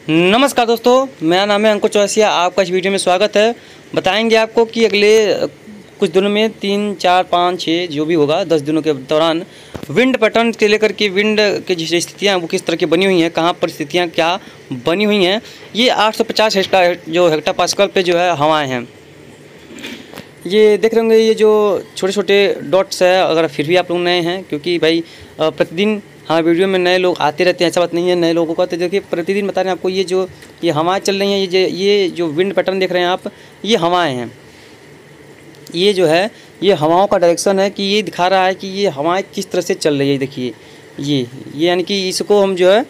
नमस्कार दोस्तों, मेरा नाम है अंकुर चौरसिया। आपका इस वीडियो में स्वागत है। बताएंगे आपको कि अगले कुछ दिनों में 3, 4, 5, 6 जो भी होगा 10 दिनों के दौरान विंड पैटर्न से लेकर के विंड की जो स्थितियाँ वो किस तरह की बनी हुई हैं, कहाँ पर स्थितियाँ क्या बनी हुई हैं। ये 850 हेक्टा पास्कल पे जो है हवाएँ हैं। ये देख रहे होंगे, ये जो छोटे छोटे डॉट्स है। अगर फिर भी आप लोग नए हैं, क्योंकि भाई प्रतिदिन हाँ वीडियो में नए लोग आते रहते हैं, ऐसा बात नहीं है नए लोगों का। तो देखिए प्रतिदिन बता रहे हैं आपको, ये हवाएं चल रही हैं, ये जो विंड पैटर्न देख रहे हैं आप, ये हवाएं हैं। ये जो है ये हवाओं का डायरेक्शन है कि ये दिखा रहा है कि ये हवाएं किस तरह से चल रही है। देखिए ये यानी कि इसको हम जो है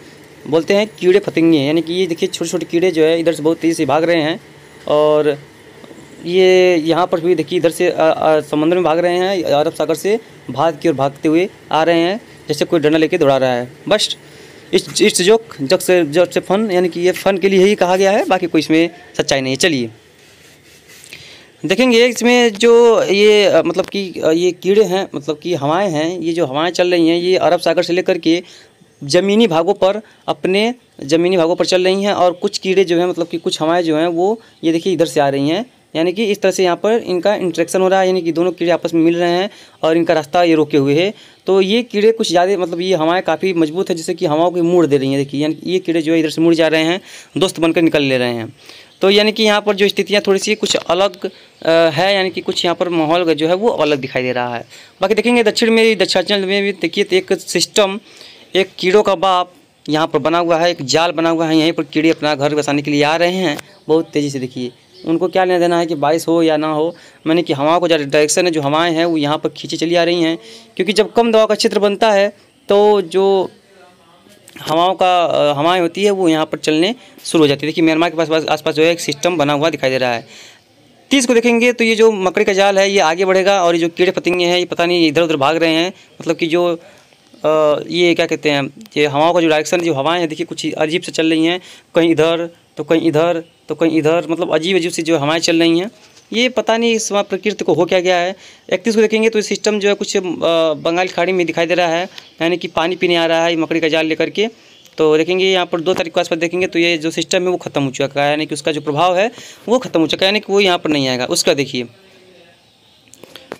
बोलते हैं कीड़े फतिंगे। यानी कि ये देखिए छोटे छोटे कीड़े जो है इधर से बहुत तेज़ी से भाग रहे हैं, और ये यहाँ पर भी देखिए इधर से समुद्र में भाग रहे हैं, अरब सागर से भाग की ओर भागते हुए आ रहे हैं, जैसे कोई डंडा लेके दौड़ा रहा है। बस इस जग से फन, यानी कि ये फ़न के लिए ही कहा गया है, बाकी कोई इसमें सच्चाई नहीं है। चलिए देखेंगे इसमें जो ये मतलब कि ये कीड़े हैं, मतलब कि हवाएं हैं। ये जो हवाएं चल रही हैं ये अरब सागर से लेकर के ज़मीनी भागों पर, अपने ज़मीनी भागों पर चल रही हैं। और कुछ कीड़े जो हैं, मतलब कि कुछ हवाएं जो हैं वो ये देखिए इधर से आ रही हैं। यानी कि इस तरह से यहाँ पर इनका इंटरेक्शन हो रहा है, यानी कि दोनों कीड़े आपस में मिल रहे हैं और इनका रास्ता ये रोके हुए है। तो ये कीड़े कुछ ज़्यादा, मतलब ये हवाएं काफ़ी मजबूत है, जैसे कि हवाओं की मोड़ दे रही हैं। देखिए यानी कि ये कीड़े जो है इधर से मुड़ जा रहे हैं, दोस्त बनकर निकल ले रहे हैं। तो यानी कि यहाँ पर जो स्थितियाँ थोड़ी सी कुछ अलग है, यानी कि कुछ यहाँ पर माहौल जो है वो अलग दिखाई दे रहा है। बाकी देखेंगे दक्षिणांचल में भी देखिए तो एक सिस्टम, एक कीड़ों का बाप यहाँ पर बना हुआ है, एक जाल बना हुआ है। यहीं पर कीड़े अपना घर बसाने के लिए आ रहे हैं बहुत तेज़ी से। देखिए उनको क्या लेना देना है कि बारिश हो या ना हो, मैंने कि हवाओं को जो डायरेक्शन है, जो हवाएं हैं वो यहाँ पर खींची चली आ रही हैं। क्योंकि जब कम दबाव का क्षेत्र बनता है तो जो हवाएं होती है वो यहाँ पर चलने शुरू हो जाती है। देखिए म्यांमार के आसपास जो है एक सिस्टम बना हुआ दिखाई दे रहा है। 30 को देखेंगे तो ये जो मकड़ी का जाल है ये आगे बढ़ेगा, और ये जो कीड़े पतंगे हैं ये पता नहीं इधर उधर भाग रहे हैं। मतलब कि जो ये क्या कहते हैं, ये हवाओं का जो डायरेक्शन, जो हवाएं हैं देखिए कुछ अजीब से चल रही हैं, कहीं इधर तो कहीं इधर तो कहीं इधर, मतलब अजीब अजीब सी जो हवाएं चल रही हैं। ये पता नहीं इस प्रकृति को हो क्या गया है। 31 को देखेंगे तो ये सिस्टम जो है कुछ बंगाल की खाड़ी में दिखाई दे रहा है, यानी कि पानी पीने आ रहा है मकड़ी का जाल लेकर के। तो देखेंगे यहाँ पर 2 तारीख के आसपास देखेंगे तो ये जो सिस्टम है वो ख़त्म हो चुका है, यानी कि उसका जो प्रभाव है वो ख़त्म हो चुका है, यानी कि वो यहाँ पर नहीं आएगा। उसका देखिए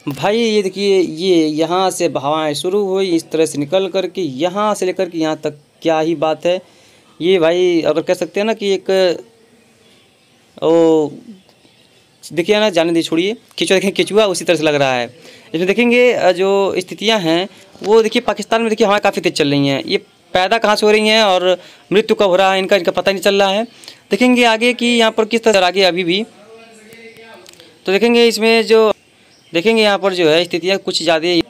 भाई, ये देखिए ये यहाँ से हवाएं शुरू हुई इस तरह से निकल कर के यहाँ से लेकर के यहाँ तक, क्या ही बात है। ये भाई अगर कह सकते हैं ना कि एक ओ देखिए ना, जाने दी छोड़िए, केचुआ देखें, केचुआ उसी तरह से लग रहा है। इसमें देखेंगे जो स्थितियाँ हैं वो देखिए पाकिस्तान में देखिए हवाएं काफ़ी तेज़ चल रही हैं। ये पैदा कहाँ से हो रही हैं और मृत्यु कब हो रहा है इनका पता नहीं चल रहा है। देखेंगे आगे कि यहाँ पर किस तरह आगे अभी भी, तो देखेंगे इसमें जो देखेंगे यहाँ पर जो है स्थितियाँ कुछ ज़्यादा।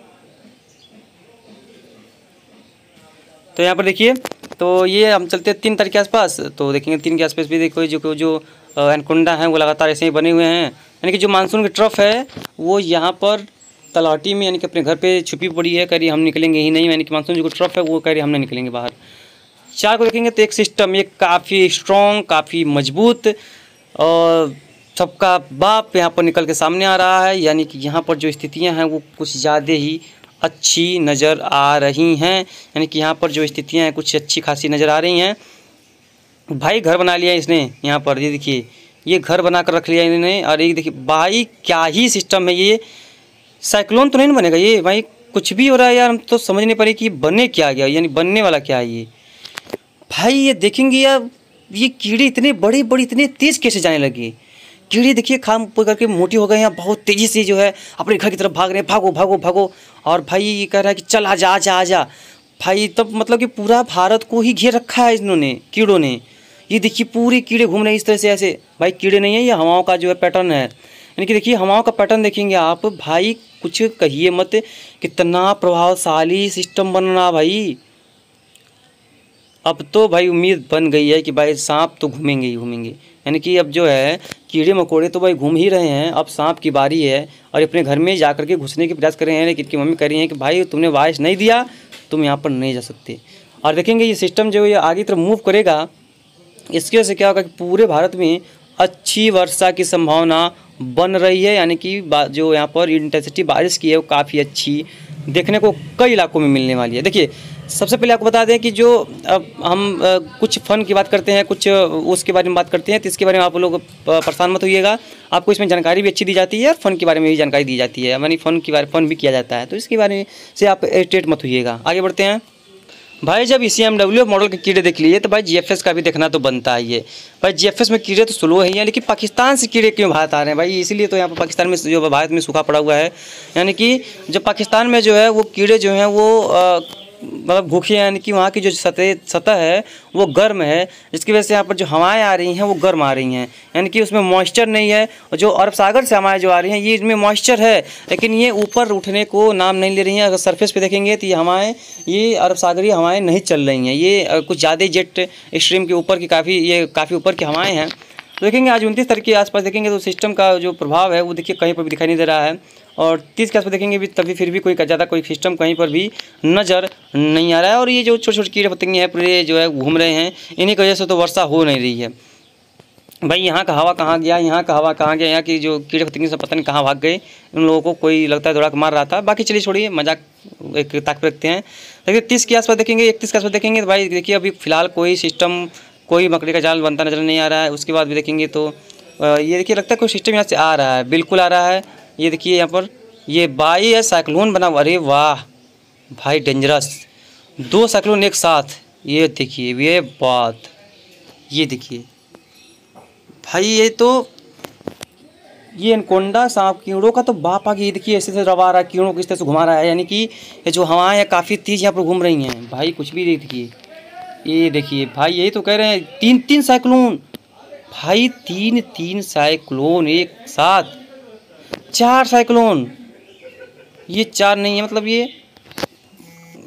तो यहाँ पर देखिए, तो ये हम चलते हैं 3 तारीख के आसपास। तो देखेंगे 3 के आसपास भी देखो जो एनकोंडा हैं वो लगातार ऐसे ही बने हुए हैं। यानी कि जो मानसून की ट्रफ है वो यहाँ पर तलहटी में, यानी कि अपने घर पे छुपी पड़ी है, कह रही हम निकलेंगे ही नहीं। यानी कि मानसून जो ट्रफ है वो कह रही हम नहीं निकलेंगे बाहर। 4 को देखेंगे तो एक सिस्टम, एक काफ़ी स्ट्रॉन्ग, काफ़ी मजबूत और सबका बाप यहाँ पर निकल के सामने आ रहा है। यानी कि यहाँ पर जो स्थितियाँ हैं वो कुछ ज़्यादा ही अच्छी नज़र आ रही हैं। यानी कि यहाँ पर जो स्थितियाँ हैं कुछ अच्छी खासी नज़र आ रही हैं। भाई घर बना लिया इसने यहाँ पर, ये देखिए ये घर बना कर रख लिया इन्होंने। और ये देखिए भाई क्या ही सिस्टम है, ये साइक्लोन तो नहीं बनेगा ये भाई, कुछ भी हो रहा है यार। हम तो समझ नहीं पा रहे कि बने क्या गया, यानी बनने वाला क्या है ये भाई। ये देखेंगे यार, ये कीड़े इतने बड़े बड़े इतने तेज़ कैसे जाने लगे। कीड़े देखिए खाम करके मोटी हो गए हैं, बहुत तेज़ी से जो है अपने घर की तरफ भाग रहे हैं, भागो भागो भागो। और भाई ये कह रहा है कि चल आजा आजा आजा भाई। तब मतलब कि पूरा भारत को ही घेर रखा है इन्होंने, कीड़ों ने। ये देखिए पूरे कीड़े घूम रहे हैं इस तरह से ऐसे। भाई कीड़े नहीं है, ये हवाओं का जो है पैटर्न है। यानी कि देखिए हवाओं का पैटर्न देखेंगे आप भाई, कुछ कहिए मत, कितना प्रभावशाली सिस्टम बन रहा भाई। अब तो भाई उम्मीद बन गई है कि भाई सांप तो घूमेंगे ही घूमेंगे। यानी कि अब जो है कीड़े मकोड़े तो भाई घूम ही रहे हैं, अब सांप की बारी है। और अपने घर में जा कर के घुसने के प्रयास कर रहे हैं, लेकिन इनकी मम्मी कह रही हैं कि भाई तुमने वाइस नहीं दिया, तुम यहाँ पर नहीं जा सकते। और देखेंगे ये सिस्टम जो है आगे तरफ मूव करेगा, इसकी वजह से क्या होगा कि पूरे भारत में अच्छी वर्षा की संभावना बन रही है। यानी कि जो यहाँ पर इंटेंसिटी बारिश की है वो काफ़ी अच्छी देखने को कई इलाकों में मिलने वाली है। देखिए सबसे पहले आपको बता दें कि जो अब हम कुछ फ़न की बात करते हैं, कुछ उसके बारे में बात करते हैं, तो इसके बारे में आप लोग परेशान मत होइएगा। आपको इसमें जानकारी भी अच्छी दी जाती है और फ़न के बारे में भी जानकारी दी जाती है, यानी फ़न भी किया जाता है, तो इसके बारे में से आप इरिटेट मत होइएगा। आगे बढ़ते हैं भाई। जब CMW मॉडल के कीड़े देख लिए तो भाई GFS का भी देखना तो बनता ही है। भाई GFS में कीड़े तो स्लो ही हैं, लेकिन पाकिस्तान से कीड़े क्यों भारत आ रहे हैं भाई? इसीलिए तो यहाँ पर पाकिस्तान में जो भारत में सूखा पड़ा हुआ है, यानी कि जो पाकिस्तान में जो है वो कीड़े जो हैं वो मतलब भूखे, यानी कि वहाँ की जो सतह है वो गर्म है, जिसकी वजह से यहाँ पर जो हवाएं आ रही हैं वो गर्म आ रही हैं, यानी कि उसमें मॉइस्चर नहीं है। और जो अरब सागर से हवाएं जो आ रही हैं ये इसमें मॉइस्चर है, लेकिन ये ऊपर उठने को नाम नहीं ले रही हैं। अगर सरफेस पे देखेंगे तो ये हवाएं, ये अरब सागरीय हवाएं नहीं चल रही हैं, ये कुछ ज़्यादा जेट स्ट्रीम के ऊपर की काफ़ी ऊपर की हवाएँ हैं। तो देखेंगे आज 29 तारीख के आसपास देखेंगे तो सिस्टम का जो प्रभाव है वो देखिए कहीं पर भी दिखाई नहीं दे रहा है। और 30 के आसपास देखेंगे भी तभी फिर भी कोई ज़्यादा कोई सिस्टम कहीं पर भी नज़र नहीं आ रहा है। और ये जो छोटे छोटे कीड़े पतंगे हैं पूरे जो है घूम रहे हैं, इन्हीं की वजह से तो वर्षा हो नहीं रही है। भाई यहाँ का हवा कहाँ गया, यहाँ का हवा कहाँ गया, यहाँ की जो कीड़े पतंगे सब पता नहीं कहाँ भाग गए। इन लोगों को कोई लगता है दौड़ा के मार रहा था। बाकी चलिए छोड़िए, मजाक एक ताक रखते हैं। देखिए 30 के आसपास देखेंगे, 31 के आसपास देखेंगे तो भाई देखिए अभी फ़िलहाल कोई सिस्टम, कोई मकड़ी का जाल बनता नज़र नहीं आ रहा है। उसके बाद भी देखेंगे तो ये देखिए लगता है कोई सिस्टम यहाँ से आ रहा है, बिल्कुल आ रहा है। ये देखिए यहाँ पर ये बाई है, साइक्लोन बना हुआ। अरे वाह भाई डेंजरस, 2 साइक्लोन एक साथ। ये देखिए ये बात, ये देखिए भाई ये एनकोंडा सांप कीड़ों का तो बाप आ गया। ये देखिए ऐसे रवा रहा है, कीड़ों को इस तरह से घुमा रहा है, यानी कि ये जो हवाएं हैं काफ़ी तेज़ यहाँ पर घूम रही हैं भाई। कुछ भी देखिए, ये देखिए भाई, यही तो कह रहे हैं 3 साइक्लोन भाई, 3 साइक्लोन एक साथ, 4 साइक्लोन। ये 4 नहीं है, मतलब ये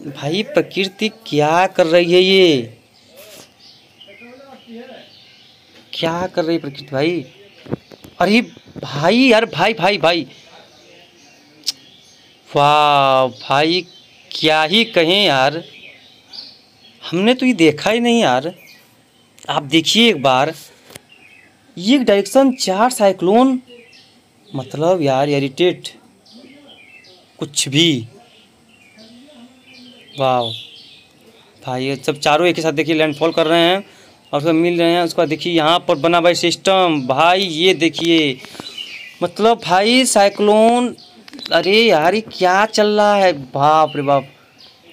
भाई प्रकृति क्या कर रही है, ये क्या कर रही है प्रकृति भाई? अरे भाई यार, भाई भाई भाई वाह भाई, क्या ही कहें यार, हमने तो ये देखा ही नहीं यार। आप देखिए एक बार, ये डायरेक्शन 4 साइक्लोन, मतलब यार इरिटेट कुछ भी। वाह भाई, ये सब चारों एक ही साथ देखिए लैंडफॉल कर रहे हैं और सब मिल रहे हैं। उसका देखिए यहाँ पर बना भाई सिस्टम भाई, ये देखिए मतलब भाई साइक्लोन। अरे यार ये क्या चल रहा है, बाप रे बाप,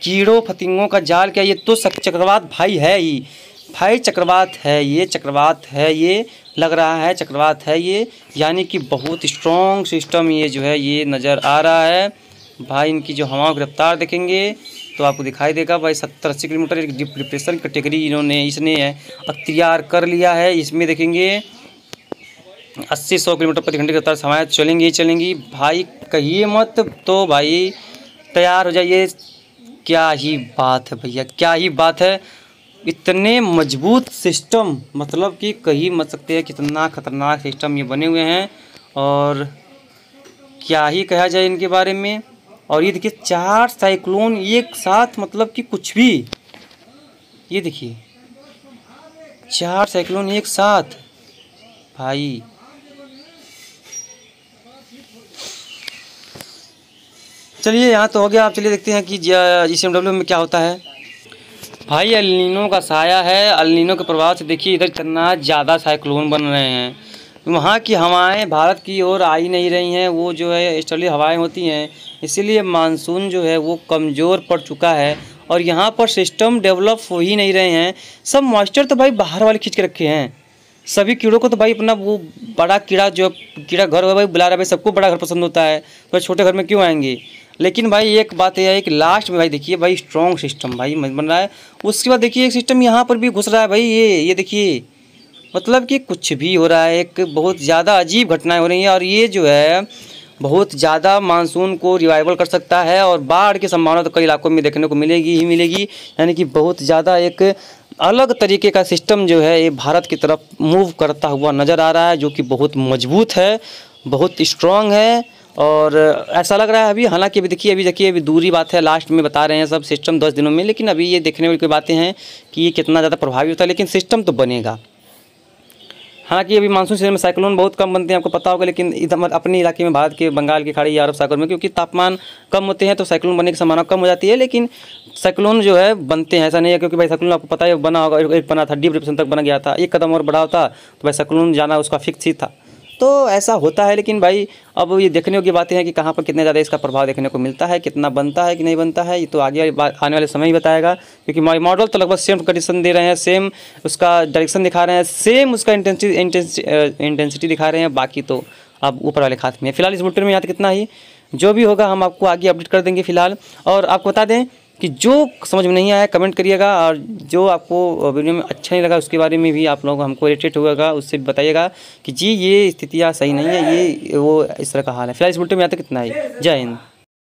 कीड़ों फतिंगों का जाल क्या? ये तो चक्रवात भाई है ही भाई, चक्रवात है ये, चक्रवात है ये, लग रहा है चक्रवात है ये, यानी कि बहुत स्ट्रॉन्ग सिस्टम ये जो है ये नज़र आ रहा है भाई। इनकी जो हवाओं की रफ्तार देखेंगे तो आपको दिखाई देगा भाई 70-80 किलोमीटर एक डिप्रेशन कैटेगरी इसने अख्तियार कर लिया है। इसमें देखेंगे 80-100 किलोमीटर प्रति घंटे की रफ्तार हवाएं चलेंगी ही चलेंगी भाई, कहिए मत। तो भाई तैयार हो जाइए। क्या ही बात है भैया, क्या ही बात है, इतने मजबूत सिस्टम, मतलब कि कहीं मत सकते हैं कितना खतरनाक सिस्टम ये बने हुए हैं, और क्या ही कहा जाए इनके बारे में। और ये देखिए 4 साइक्लोन एक साथ, मतलब कि कुछ भी, ये देखिए 4 साइक्लोन एक साथ भाई। चलिए यहाँ तो हो गया, आप चलिए देखते हैं कि GCMW में क्या होता है। भाई एल नीनो का साया है, एल नीनो के प्रभाव से देखिए इधर इतना ज़्यादा साइक्लोन बन रहे हैं। वहाँ की हवाएं भारत की ओर आ ही नहीं रही हैं, वो जो है ईस्टर्ली हवाएं होती हैं, इसीलिए मानसून जो है वो कमज़ोर पड़ चुका है और यहाँ पर सिस्टम डेवलप हो ही नहीं रहे हैं। सब मॉइस्चर तो भाई बाहर वाले खींच के रखे हैं। सभी कीड़ों को तो भाई अपना वो बड़ा कीड़ा, जो कीड़ा घर है भाई बुला रहा है भाई, सबको बड़ा घर पसंद होता है, तो छोटे घर में क्यों आएंगे। लेकिन भाई एक बात यह है कि लास्ट में भाई देखिए भाई स्ट्रॉन्ग सिस्टम भाई बन रहा है। उसके बाद देखिए एक सिस्टम यहाँ पर भी घुस रहा है भाई, ये देखिए, मतलब कि कुछ भी हो रहा है, एक बहुत ज़्यादा अजीब घटनाएं हो रही हैं। और ये जो है बहुत ज़्यादा मानसून को रिवाइवल कर सकता है और बाढ़ की संभावना तो कई इलाकों में देखने को मिलेगी ही मिलेगी। यानी कि बहुत ज़्यादा एक अलग तरीके का सिस्टम जो है ये भारत की तरफ मूव करता हुआ नज़र आ रहा है, जो कि बहुत मजबूत है, बहुत स्ट्रॉन्ग है। और ऐसा लग रहा है अभी, हालांकि अभी देखिए अभी दूरी बात है, लास्ट में बता रहे हैं सब सिस्टम 10 दिनों में, लेकिन अभी ये देखने वाली कोई बातें हैं कि ये कितना ज़्यादा प्रभावी होता है, लेकिन सिस्टम तो बनेगा। हालांकि अभी मानसून सीजन में साइक्लोन बहुत कम बनते हैं, आपको पता होगा, लेकिन इधर अपने इलाके में, भारत के बंगाल की खाड़ी या अरब सागर में, क्योंकि तापमान कम होते हैं तो साइक्लोन बनने की संभावना कम हो जाती है। लेकिन साइक्लोन जो है बनते हैं, ऐसा नहीं है, क्योंकि भाई साइक्लोन आपको पता है बना होगा, एक बना था, डीप डिप्रेशन तक बन गया था, एक कदम और बढ़ा होता तो भाई साइक्लोन जाना उसका फिक्स ही था। तो ऐसा होता है। लेकिन भाई अब ये देखने की बातें हैं कि कहाँ पर कितने ज़्यादा इसका प्रभाव देखने को मिलता है, कितना बनता है कि नहीं बनता है, ये तो आगे आने वाले समय ही बताएगा। क्योंकि मॉडल तो लगभग सेम कंडीशन दे रहे हैं, सेम उसका डायरेक्शन दिखा रहे हैं, सेम उसका इंटेंसिटी दिखा रहे हैं। बाकी तो अब ऊपर वाले हाथ में। फिलहाल इस बुलेटिन में यहाँ तक कितना ही, जो भी होगा हम आपको आगे अपडेट कर देंगे फिलहाल। और आपको बता दें कि जो समझ में नहीं आया कमेंट करिएगा, और जो आपको वीडियो में अच्छा नहीं लगा उसके बारे में भी आप लोग हमको इरिटेट होगा उससे भी बताइएगा कि जी ये स्थितियाँ सही नहीं है, ये वो इस तरह का हाल है। फिलहाल इस बुलेटिन में यहाँ तक कितना ही। जय हिंद।